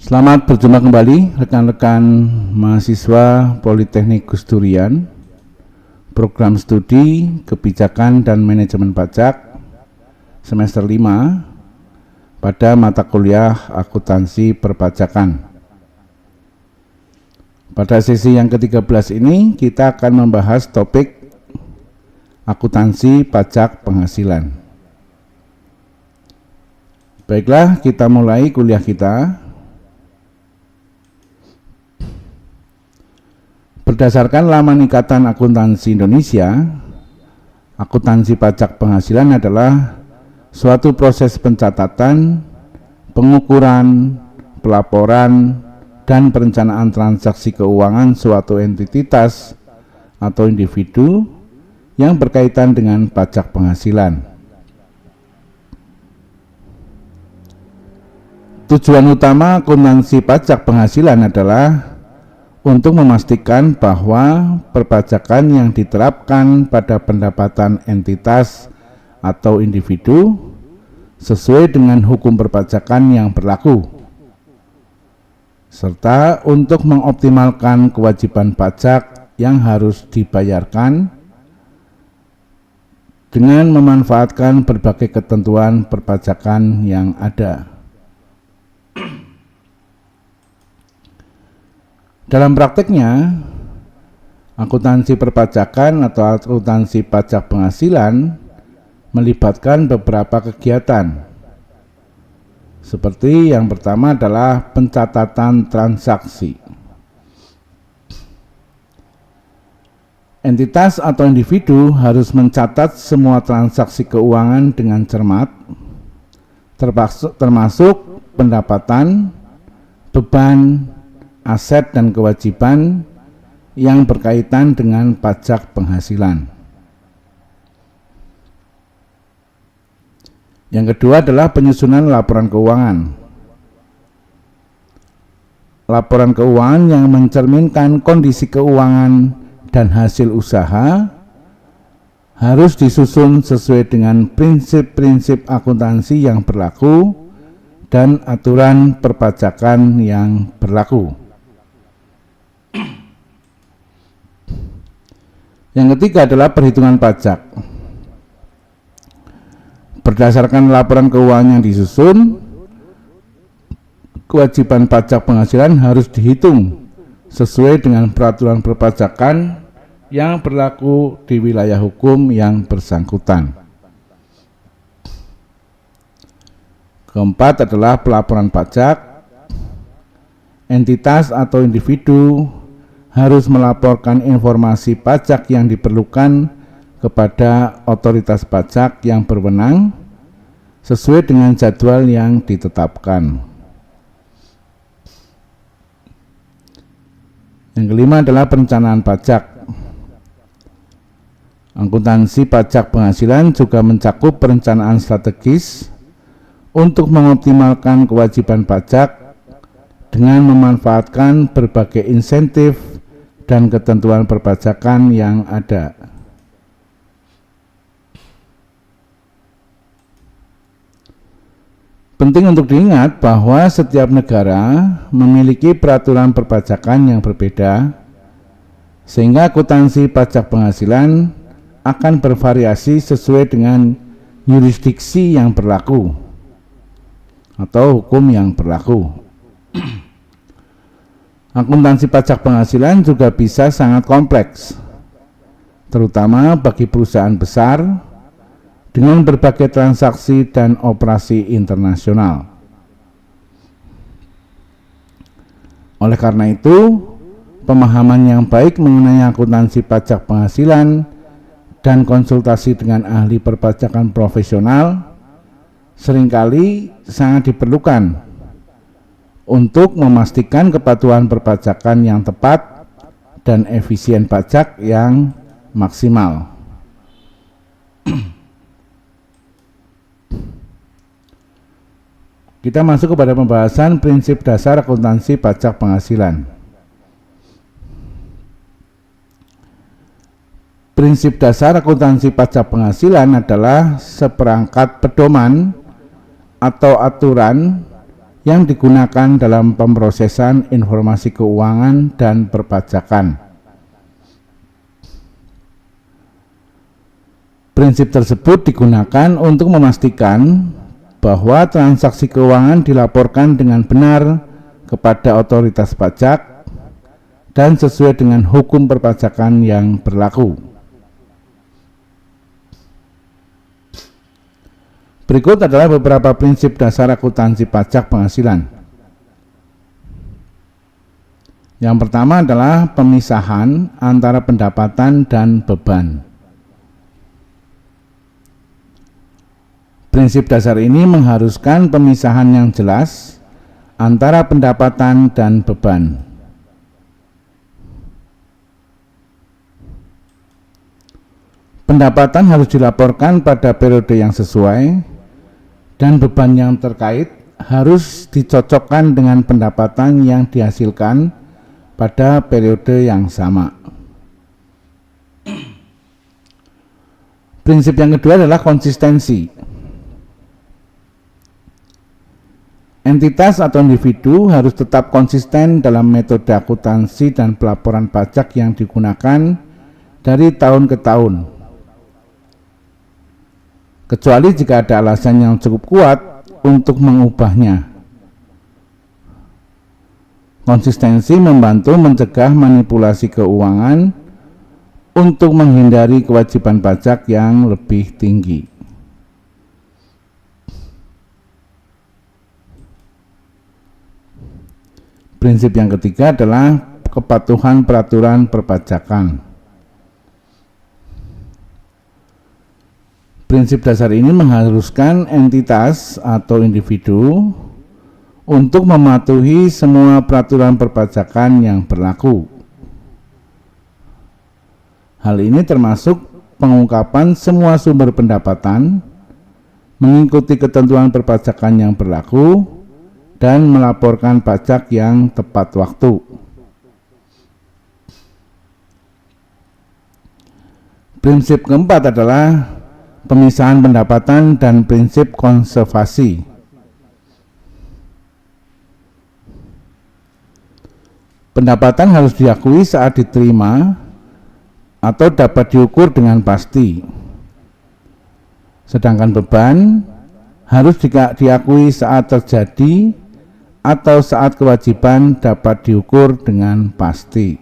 Selamat berjumpa kembali rekan-rekan mahasiswa Politeknik Gus Durian, program studi Kebijakan dan Manajemen Pajak semester 5 pada mata kuliah Akuntansi Perpajakan. Pada sesi yang ke-13 ini kita akan membahas topik akuntansi pajak penghasilan. Baiklah, kita mulai kuliah kita. Berdasarkan laman Ikatan Akuntansi Indonesia, akuntansi pajak penghasilan adalah suatu proses pencatatan, pengukuran, pelaporan, dan perencanaan transaksi keuangan suatu entitas atau individu yang berkaitan dengan pajak penghasilan. Tujuan utama akuntansi pajak penghasilan adalah untuk memastikan bahwa perpajakan yang diterapkan pada pendapatan entitas atau individu sesuai dengan hukum perpajakan yang berlaku, serta untuk mengoptimalkan kewajiban pajak yang harus dibayarkan dengan memanfaatkan berbagai ketentuan perpajakan yang ada. Dalam prakteknya, akuntansi perpajakan atau akuntansi pajak penghasilan melibatkan beberapa kegiatan. Seperti yang pertama adalah pencatatan transaksi. Entitas atau individu harus mencatat semua transaksi keuangan dengan cermat, termasuk pendapatan, beban, aset dan kewajiban yang berkaitan dengan pajak penghasilan. Yang kedua adalah penyusunan laporan keuangan. Laporan keuangan yang mencerminkan kondisi keuangan dan hasil usaha harus disusun sesuai dengan prinsip-prinsip akuntansi yang berlaku dan aturan perpajakan yang berlaku. Yang ketiga adalah perhitungan pajak. Berdasarkan laporan keuangan yang disusun, kewajiban pajak penghasilan harus dihitung sesuai dengan peraturan perpajakan yang berlaku di wilayah hukum yang bersangkutan. Keempat adalah pelaporan pajak. Entitas atau individu harus melaporkan informasi pajak yang diperlukan kepada otoritas pajak yang berwenang sesuai dengan jadwal yang ditetapkan. Yang kelima adalah perencanaan pajak. Akuntansi pajak penghasilan juga mencakup perencanaan strategis untuk mengoptimalkan kewajiban pajak dengan memanfaatkan berbagai insentif dan ketentuan perpajakan yang ada. Penting untuk diingat bahwa setiap negara memiliki peraturan perpajakan yang berbeda, sehingga akuntansi pajak penghasilan akan bervariasi sesuai dengan yurisdiksi yang berlaku atau hukum yang berlaku. Akuntansi pajak penghasilan juga bisa sangat kompleks, terutama bagi perusahaan besar dengan berbagai transaksi dan operasi internasional. Oleh karena itu, pemahaman yang baik mengenai akuntansi pajak penghasilan dan konsultasi dengan ahli perpajakan profesional seringkali sangat diperlukan untuk memastikan kepatuhan perpajakan yang tepat dan efisien pajak yang maksimal. Kita masuk kepada pembahasan prinsip dasar akuntansi pajak penghasilan. Prinsip dasar akuntansi pajak penghasilan adalah seperangkat pedoman atau aturan yang digunakan dalam pemrosesan informasi keuangan dan perpajakan. Prinsip tersebut digunakan untuk memastikan bahwa transaksi keuangan dilaporkan dengan benar kepada otoritas pajak dan sesuai dengan hukum perpajakan yang berlaku. Berikut adalah beberapa prinsip dasar akuntansi pajak penghasilan. Yang pertama adalah pemisahan antara pendapatan dan beban. Prinsip dasar ini mengharuskan pemisahan yang jelas antara pendapatan dan beban. Pendapatan harus dilaporkan pada periode yang sesuai, dan beban yang terkait harus dicocokkan dengan pendapatan yang dihasilkan pada periode yang sama. Prinsip yang kedua adalah konsistensi. Entitas atau individu harus tetap konsisten dalam metode akuntansi dan pelaporan pajak yang digunakan dari tahun ke tahun, kecuali jika ada alasan yang cukup kuat untuk mengubahnya. Konsistensi membantu mencegah manipulasi keuangan untuk menghindari kewajiban pajak yang lebih tinggi. Prinsip yang ketiga adalah kepatuhan peraturan perpajakan. Prinsip dasar ini mengharuskan entitas atau individu untuk mematuhi semua peraturan perpajakan yang berlaku. Hal ini termasuk pengungkapan semua sumber pendapatan, mengikuti ketentuan perpajakan yang berlaku, dan melaporkan pajak yang tepat waktu. Prinsip keempat adalah pemisahan pendapatan dan prinsip konservasi. Pendapatan harus diakui saat diterima atau dapat diukur dengan pasti. Sedangkan beban harus diakui saat terjadi atau saat kewajiban dapat diukur dengan pasti.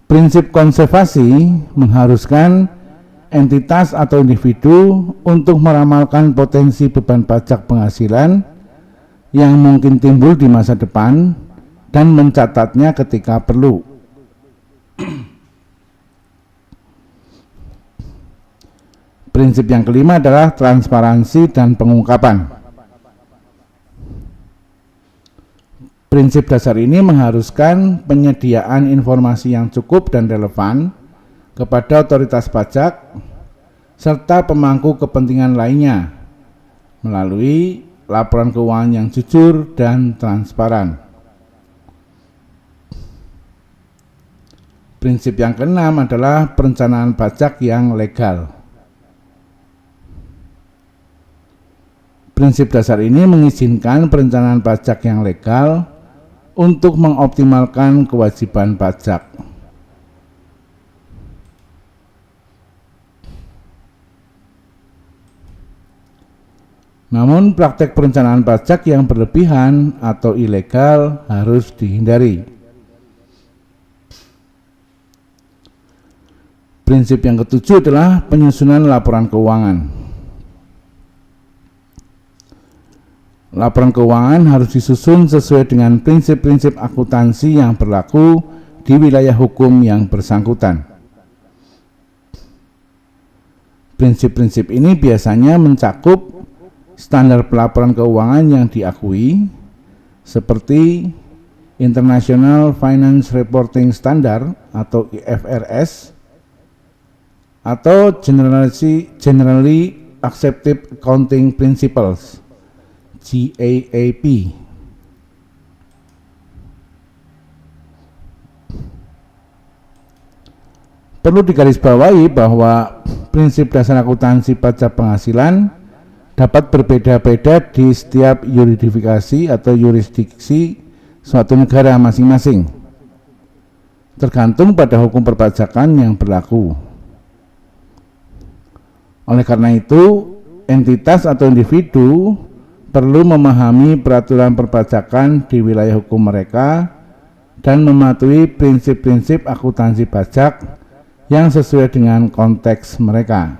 Prinsip konservasi mengharuskan entitas atau individu untuk meramalkan potensi beban pajak penghasilan yang mungkin timbul di masa depan dan mencatatnya ketika perlu. Prinsip yang kelima adalah transparansi dan pengungkapan. Prinsip dasar ini mengharuskan penyediaan informasi yang cukup dan relevan kepada otoritas pajak serta pemangku kepentingan lainnya melalui laporan keuangan yang jujur dan transparan. Prinsip yang keenam adalah perencanaan pajak yang legal. Prinsip dasar ini mengizinkan perencanaan pajak yang legal untuk mengoptimalkan kewajiban pajak. Namun praktek perencanaan pajak yang berlebihan atau ilegal harus dihindari. Prinsip yang ketujuh adalah penyusunan laporan keuangan. Laporan keuangan harus disusun sesuai dengan prinsip-prinsip akuntansi yang berlaku di wilayah hukum yang bersangkutan. Prinsip-prinsip ini biasanya mencakup standar pelaporan keuangan yang diakui, seperti International Finance Reporting Standard atau IFRS, atau Generally Accepted Accounting Principles GAAP. Perlu digarisbawahi bahwa prinsip dasar akuntansi pajak penghasilan dapat berbeda-beda di setiap yurisdiksi atau yurisdiksi suatu negara masing-masing, tergantung pada hukum perpajakan yang berlaku. Oleh karena itu, entitas atau individu perlu memahami peraturan perpajakan di wilayah hukum mereka dan mematuhi prinsip-prinsip akuntansi pajak yang sesuai dengan konteks mereka.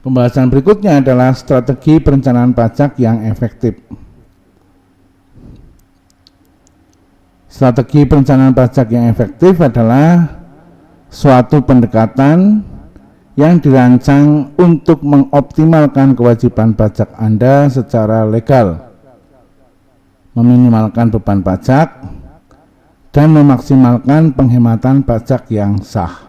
Pembahasan berikutnya adalah strategi perencanaan pajak yang efektif. Strategi perencanaan pajak yang efektif adalah suatu pendekatan yang dirancang untuk mengoptimalkan kewajiban pajak Anda secara legal, meminimalkan beban pajak, dan memaksimalkan penghematan pajak yang sah.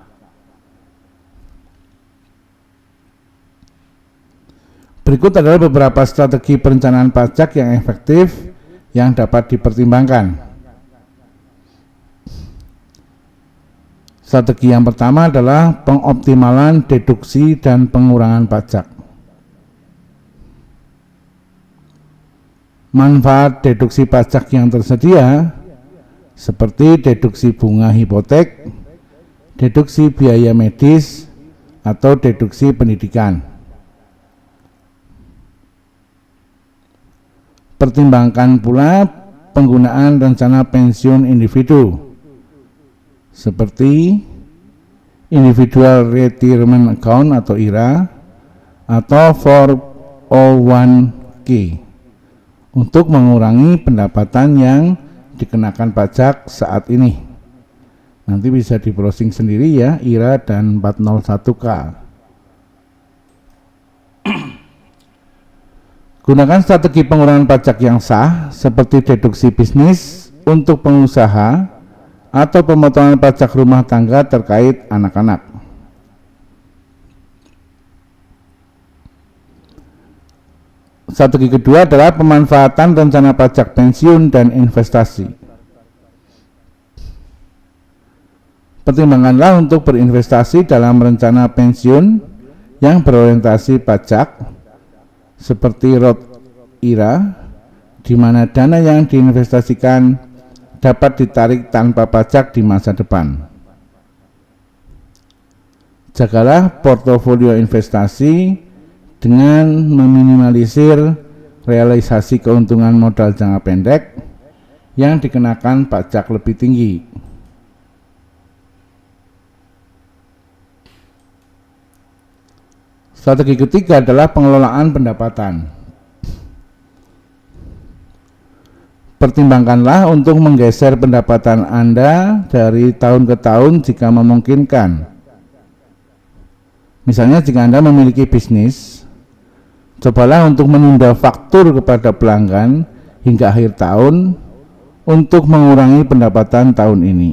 Berikut adalah beberapa strategi perencanaan pajak yang efektif yang dapat dipertimbangkan. Strategi yang pertama adalah pengoptimalan deduksi dan pengurangan pajak. Manfaat deduksi pajak yang tersedia seperti deduksi bunga hipotek, deduksi biaya medis, atau deduksi pendidikan. Pertimbangkan pula penggunaan rencana pensiun individu seperti Individual Retirement Account atau IRA atau 401k untuk mengurangi pendapatan yang dikenakan pajak saat ini. Nanti bisa di browsing sendiri ya, IRA dan 401k. Gunakan strategi pengurangan pajak yang sah seperti deduksi bisnis untuk pengusaha atau pemotongan pajak rumah tangga terkait anak-anak. Strategi kedua adalah pemanfaatan rencana pajak pensiun dan investasi. Pertimbangkanlah untuk berinvestasi dalam rencana pensiun yang berorientasi pajak seperti Roth IRA, di mana dana yang diinvestasikan dapat ditarik tanpa pajak di masa depan. Jagalah portofolio investasi dengan meminimalisir realisasi keuntungan modal jangka pendek yang dikenakan pajak lebih tinggi. Strategi ketiga adalah pengelolaan pendapatan. Pertimbangkanlah untuk menggeser pendapatan Anda dari tahun ke tahun jika memungkinkan. Misalnya jika Anda memiliki bisnis, cobalah untuk menunda faktur kepada pelanggan hingga akhir tahun untuk mengurangi pendapatan tahun ini.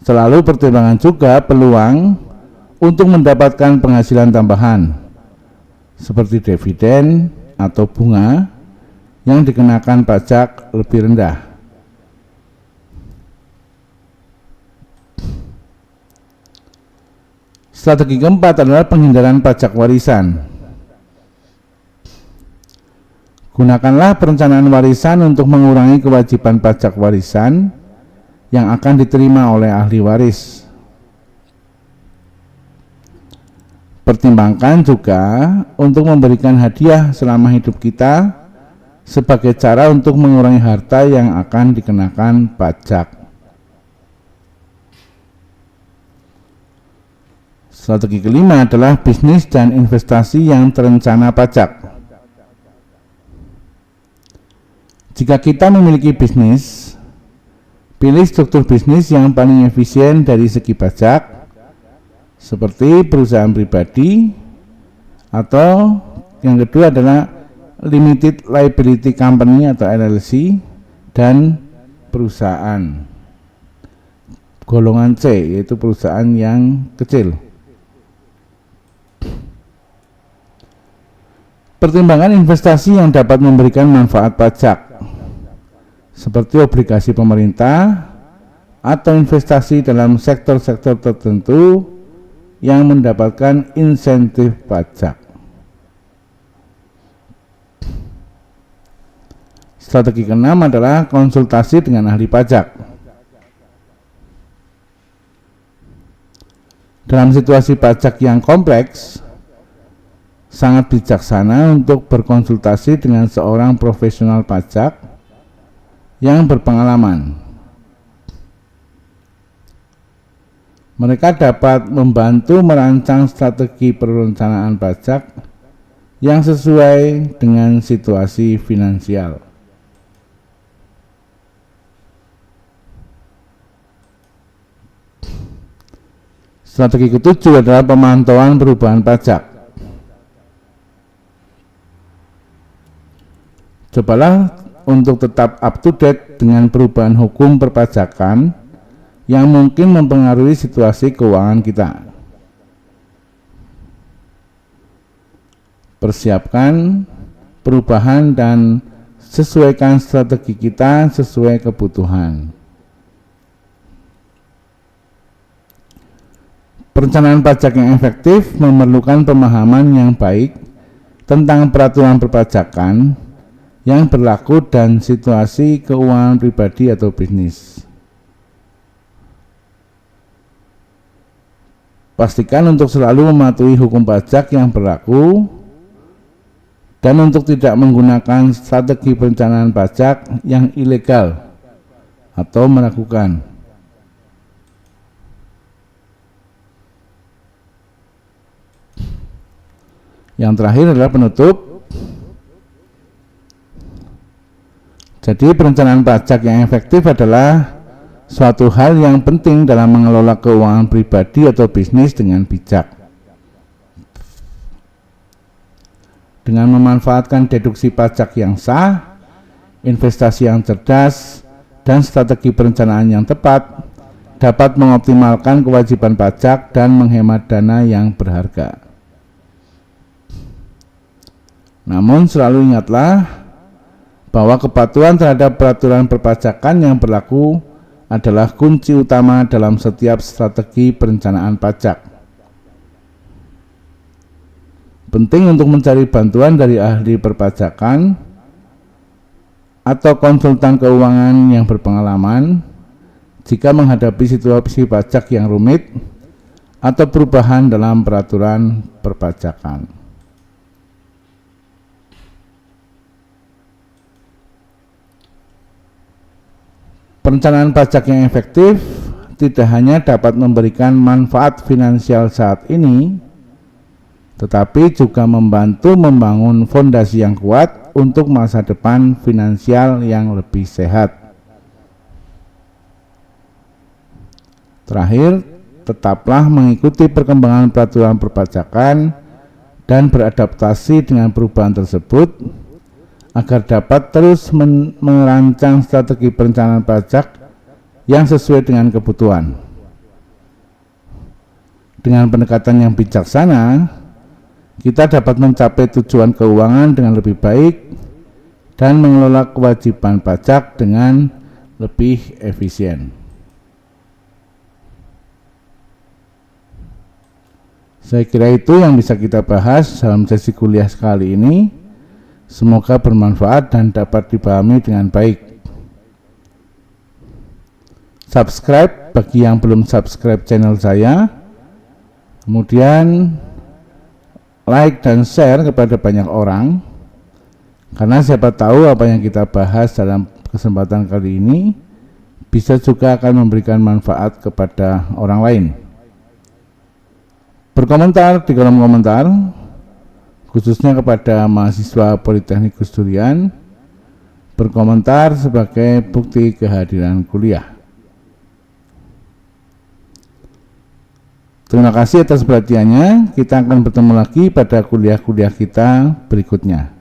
Selalu pertimbangkan juga peluang untuk mendapatkan penghasilan tambahan seperti dividen atau bunga yang dikenakan pajak lebih rendah. Strategi keempat adalah penghindaran pajak warisan. Gunakanlah perencanaan warisan untuk mengurangi kewajiban pajak warisan yang akan diterima oleh ahli waris. Pertimbangkan juga untuk memberikan hadiah selama hidup kita sebagai cara untuk mengurangi harta yang akan dikenakan pajak. Strategi kelima adalah bisnis dan investasi yang terencana pajak. Jika kita memiliki bisnis, pilih struktur bisnis yang paling efisien dari segi pajak, seperti perusahaan pribadi, atau yang kedua adalah Limited Liability Company atau LLC, dan perusahaan golongan C, yaitu perusahaan yang kecil. Pertimbangan investasi yang dapat memberikan manfaat pajak seperti obligasi pemerintah atau investasi dalam sektor-sektor tertentu yang mendapatkan insentif pajak. Strategi keenam adalah konsultasi dengan ahli pajak. Dalam situasi pajak yang kompleks, sangat bijaksana untuk berkonsultasi dengan seorang profesional pajak yang berpengalaman. Mereka dapat membantu merancang strategi perencanaan pajak yang sesuai dengan situasi finansial. Strategi ketujuh adalah pemantauan perubahan pajak. Cobalah untuk tetap up to date dengan perubahan hukum perpajakan yang mungkin mempengaruhi situasi keuangan kita. Persiapkan perubahan dan sesuaikan strategi kita sesuai kebutuhan. Perencanaan pajak yang efektif memerlukan pemahaman yang baik tentang peraturan perpajakan yang berlaku dan situasi keuangan pribadi atau bisnis. Pastikan untuk selalu mematuhi hukum pajak yang berlaku dan untuk tidak menggunakan strategi perencanaan pajak yang ilegal atau meragukan. Yang terakhir adalah penutup. Jadi perencanaan pajak yang efektif adalah suatu hal yang penting dalam mengelola keuangan pribadi atau bisnis dengan bijak. Dengan memanfaatkan deduksi pajak yang sah, investasi yang cerdas, dan strategi perencanaan yang tepat, dapat mengoptimalkan kewajiban pajak dan menghemat dana yang berharga. Namun selalu ingatlah bahwa kepatuhan terhadap peraturan perpajakan yang berlaku adalah kunci utama dalam setiap strategi perencanaan pajak. Penting untuk mencari bantuan dari ahli perpajakan atau konsultan keuangan yang berpengalaman jika menghadapi situasi pajak yang rumit atau perubahan dalam peraturan perpajakan. Perencanaan pajak yang efektif tidak hanya dapat memberikan manfaat finansial saat ini, tetapi juga membantu membangun fondasi yang kuat untuk masa depan finansial yang lebih sehat. Terakhir, tetaplah mengikuti perkembangan peraturan perpajakan dan beradaptasi dengan perubahan tersebut agar dapat terus merancang strategi perencanaan pajak yang sesuai dengan kebutuhan. Dengan pendekatan yang bijaksana, kita dapat mencapai tujuan keuangan dengan lebih baik dan mengelola kewajiban pajak dengan lebih efisien. Saya kira itu yang bisa kita bahas dalam sesi kuliah kali ini. Semoga bermanfaat dan dapat dipahami dengan baik. Subscribe bagi yang belum subscribe channel saya. Kemudian like dan share kepada banyak orang. Karena siapa tahu apa yang kita bahas dalam kesempatan kali ini bisa juga akan memberikan manfaat kepada orang lain. Berkomentar di kolom komentar, khususnya kepada mahasiswa Politeknik Gus Durian, berkomentar sebagai bukti kehadiran kuliah. Terima kasih atas perhatiannya. Kita akan bertemu lagi pada kuliah-kuliah kita berikutnya.